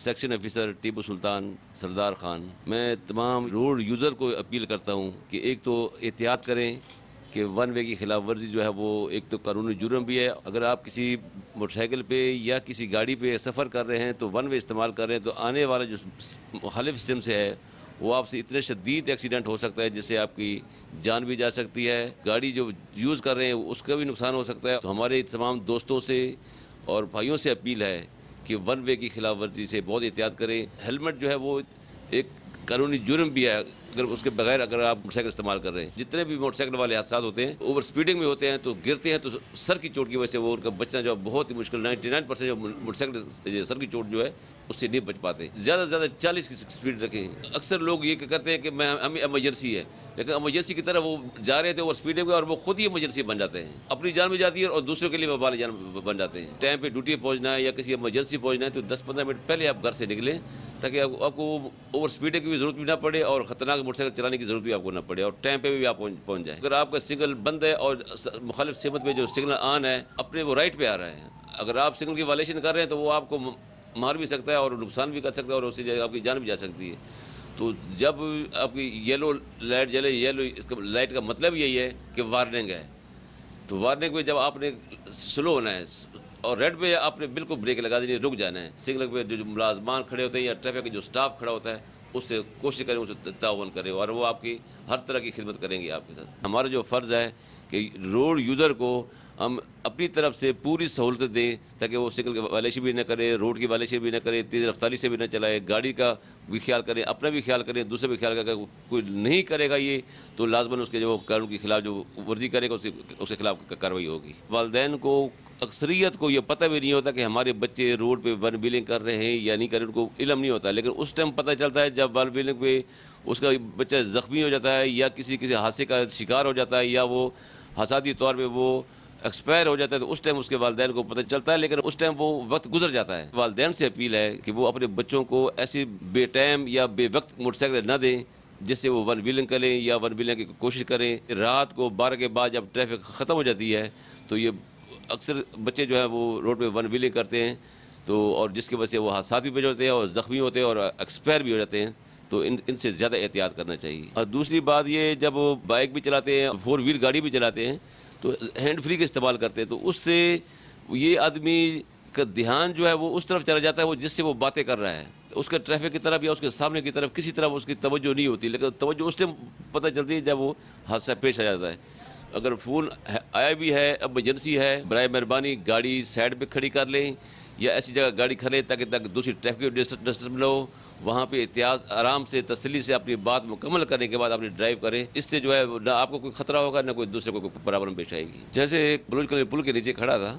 Section officer Tipu Sultan Sardar Khan, میں تمام road user کو اپیل کرتا ہوں کہ ایک تو احتیاط کریں کہ ون وے کی خلاف ورزی جو ہے وہ ایک تو قانونی جرم بھی ہے۔ اگر آپ کسی موٹر سائیکل پہ یا کسی گاڑی پہ سفر کر رہے ہیں تو ون وے استعمال کر رہے ہیں تو آنے والا جو مخالف سم سے ہے وہ آپ سے اتنے شدید ایکسیڈنٹ ہو سکتا ہے جس سے آپ کی جان بھی جا سکتی ہے، گاڑی جو یوز کر رہے ہیں اس کا بھی نقصان ہو سکتا ہے۔ تو ہمارے تمام دوستوں سے اور بھائیوں سے اپیل ہے کہ ون وے کی خلاف ورزی سے بہت احتیاط کریں۔ ہیلمٹ جو ہے وہ ایک قانونی جرم بھی ہے، اگر اس کے بغیر اگر آپ موٹر سائیکل استعمال کر رہے ہیں۔ جتنے بھی موٹر سائیکل والے حادثات ہوتے ہیں اوور سپیڈنگ میں ہوتے ہیں تو گرتے ہیں تو سر کی چوٹ کی وجہ سے وہ ان کا بچنا جو بہت ہی مشکل 99% جو موٹر سائیکل سر کی چوٹ جو ہے اس سے نہیں بچ پاتے۔ زیادہ سے زیادہ 40 کی سپیڈ رکھیں۔ اکثر لوگ یہ کرتے ہیں کہ ہمیں ایمرجنسی ہے، لیکن ایمرجنسی کی طرف وہ جا رہے تھے اوور سپیڈنگ میں اور وہ خود ہی ایمرجنسی بن جاتے ہیں، اپنی جان بھی جاتی ہے اور دوسروں کے لیے وبال جان بن جاتے ہیں۔ ٹائم پہ ڈیوٹی پہنچنا ہے یا کسی ایمرجنسی پہنچنا ہے تو 10-15 منٹ پہلے آپ گھر سے نکلیں تاکہ آپ کو اوور سپیڈنگ کی بھی ضرورت بھی نہ پڑے اور خطرناک موٹر سائیکل چلانے کی ضرورت بھی آپ کو نہ پڑے اور ٹائم پہ بھی آپ پہنچ جائیں۔ اگر آپ کا سگنل بند ہے اور مخالف سمت پہ جو سگنل آن ہے اپنے وہ رائٹ پہ آ رہا ہے، اگر آپ سگنل کی وائلیشن کر رہے ہیں تو وہ آپ کو مار بھی سکتا ہے اور نقصان بھی کر سکتا ہے اور اس سے آپ کی جان بھی جا سکتی ہے۔ تو جب آپ کی یلو لائٹ جلے، یلو اس کا لائٹ کا مطلب یہی ہے کہ وارننگ ہے، تو وارننگ میں جب آپ نے سلو ہونا ہے اور ریڈ پہ آپ نے بالکل بریک لگا دینی، رک جانا ہے۔ سگنل پہ جو ملازمان کھڑے ہوتے ہیں یا ٹریفک کے جو سٹاف کھڑا ہوتا ہے اس سے کوشش کریں، اس سے تعاون کریں اور وہ آپ کی ہر طرح کی خدمت کریں گے آپ کے ساتھ۔ ہمارا جو فرض ہے کہ روڈ یوزر کو ہم اپنی طرف سے پوری سہولتیں دیں تاکہ وہ سگنل کی وائلیشن بھی نہ کرے، روڈ کی وائلیشن بھی نہ کرے، تیز رفتاری سے بھی نہ چلائے، گاڑی کا بھی خیال کریں، اپنا بھی خیال کریں، دوسرے بھی خیال کریں۔ کوئی نہیں کرے گا یہ تو لازماً اس کے جو قانون کے خلاف جو ورزی کرے گا اس کے خلاف کارروائی ہوگی۔ والدین کو اکثریت کو یہ پتہ بھی نہیں ہوتا کہ ہمارے بچے روڈ پہ ون ویلنگ کر رہے ہیں یا نہیں کر رہے، ان کو علم نہیں ہوتا، لیکن اس ٹائم پتہ چلتا ہے جب ون ویلنگ پہ اس کا بچہ زخمی ہو جاتا ہے یا کسی حادثے کا شکار ہو جاتا ہے یا وہ حسادی طور پہ وہ ایکسپائر ہو جاتا ہے تو اس ٹائم اس کے والدین کو پتہ چلتا ہے، لیکن اس ٹائم وہ وقت گزر جاتا ہے۔ والدین سے اپیل ہے کہ وہ اپنے بچوں کو ایسی بے ٹائم یا بے وقت موٹر سائیکل نہ دیں جس سے وہ ون ویلنگ کریں یا ون ویلنگ کی کوشش کریں۔ رات کو 12 کے بعد جب ٹریفک ختم ہو جاتی ہے تو یہ اکثر بچے جو ہیں وہ روڈ پہ ون ویلنگ کرتے ہیں تو اور جس کی وجہ سے وہ حادثات بھی پیش ہوتے ہیں اور زخمی ہوتے ہیں اور ایکسپائر بھی ہو جاتے ہیں، تو ان سے زیادہ احتیاط کرنا چاہیے۔ اور دوسری بات یہ، جب بائک بھی چلاتے ہیں، 4 وہیل گاڑی بھی چلاتے ہیں تو ہینڈ فری کا استعمال کرتے ہیں تو اس سے یہ آدمی کا دھیان جو ہے وہ اس طرف چلا جاتا ہے وہ جس سے وہ باتیں کر رہا ہے، اس کے ٹریفک کی طرف یا اس کے سامنے کی طرف کسی طرف اس کی توجہ نہیں ہوتی، لیکن توجہ اس ٹائم پتہ چلتی ہے جب وہ حادثہ پیش آ جاتا ہے۔ اگر فون آیا بھی ہے، ایمرجنسی ہے، برائے مہربانی گاڑی سائڈ پہ کھڑی کر لیں یا ایسی جگہ گاڑی کھڑے تاکہ دوسری ٹریفک ڈسٹرب نہ ہو، وہاں پہ احتیاط آرام سے تسلی سے اپنی بات مکمل کرنے کے بعد اپنی ڈرائیو کریں۔ اس سے جو ہے نہ آپ کو کوئی خطرہ ہوگا نہ کوئی دوسرے کو کوئی پرابلم پیش آئے گی۔ جیسے ایک بلوچ کالونی پل کے نیچے کھڑا تھا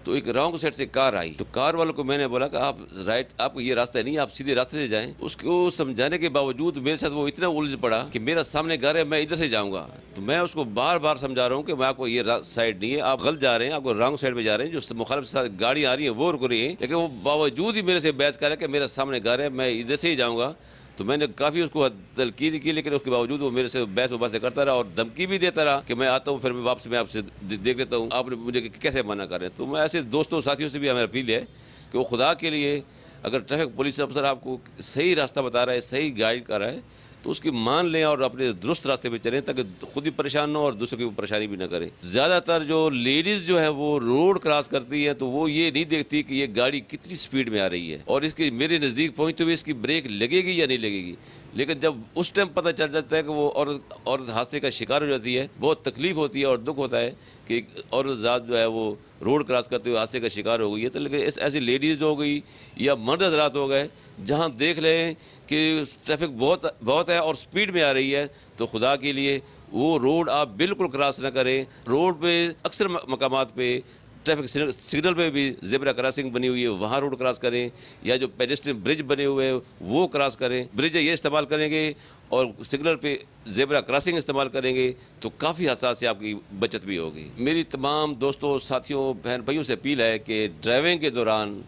تو ایک رانگ سائڈ سے کار آئی تو کار والوں کو میں نے بولا کہ آپ کو یہ راستہ نہیں، آپ سیدھے راستے سے جائیں۔ اس کو سمجھانے کے باوجود میرے ساتھ وہ اتنا الجھ پڑا کہ میرا سامنے گھر ہے، میں ادھر سے جاؤں گا، تو میں اس کو بار بار سمجھا رہا ہوں کہ میں آپ کو یہ سائڈ نہیں ہے، آپ غلط جا رہے ہیں، آپ کو رانگ سائڈ پہ جا رہے ہیں، جو مخالف ساتھ گاڑی آ رہی ہیں وہ رک رہی ہیں، لیکن وہ باوجود ہی میرے سے بحث کر رہا ہے کہ میرا سامنے گھر ہے، میں ادھر سے ہی جاؤں گا۔ تو میں نے کافی اس کو تلقین کی، لیکن اس کے باوجود وہ میرے سے بحث و بحث کرتا رہا اور دھمکی بھی دیتا رہا کہ میں آتا ہوں، پھر میں واپس میں آپ سے دیکھ لیتا ہوں، آپ نے مجھے کیسے منع کر رہے ہیں۔ تو میں ایسے دوستوں ساتھیوں سے بھی ہمیں اپیل ہے کہ وہ خدا کے لیے اگر ٹریفک پولیس افسر آپ کو صحیح راستہ بتا رہا ہے، صحیح گائیڈ کر رہا ہے تو اس کی مان لیں اور اپنے درست راستے پہ چلیں تاکہ خود بھی پریشان نہ ہو اور دوسروں کی پریشانی بھی نہ کریں۔ زیادہ تر جو لیڈیز جو ہے وہ روڈ کراس کرتی ہے تو وہ یہ نہیں دیکھتی کہ یہ گاڑی کتنی سپیڈ میں آ رہی ہے اور اس کی میرے نزدیک پہنچتے ہوئے اس کی بریک لگے گی یا نہیں لگے گی، لیکن جب اس ٹائم پتہ چل جاتا ہے کہ وہ عورت حادثے کا شکار ہو جاتی ہے، بہت تکلیف ہوتی ہے اور دکھ ہوتا ہے کہ ایک عورت ذات جو ہے وہ روڈ کراس کرتے ہوئے حادثے کا شکار ہو گئی ہے۔ تو لیکن ایسی لیڈیز ہو گئی یا مرد حضرات ہو گئے جہاں دیکھ لیں کہ ٹریفک بہت ہے اور سپیڈ میں آ رہی ہے تو خدا کے لیے وہ روڈ آپ بالکل کراس نہ کریں۔ روڈ پہ اکثر مقامات پہ ٹریفک سگنل پہ بھی زیبرا کراسنگ بنی ہوئی ہے، وہاں روڈ کراس کریں، یا جو پیڈسٹرین برج بنے ہوئے ہیں وہ کراس کریں۔ برج یہ استعمال کریں گے اور سگنل پہ زیبرا کراسنگ استعمال کریں گے تو کافی حادثات سے آپ کی بچت بھی ہوگی۔ میری تمام دوستوں، ساتھیوں، بہن بھائیوں سے اپیل ہے کہ ڈرائیونگ کے دوران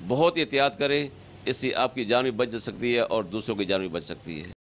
بہت احتیاط کریں، اس سے آپ کی جان بھی بچ سکتی ہے اور دوسروں کی جان بھی بچ سکتی ہے۔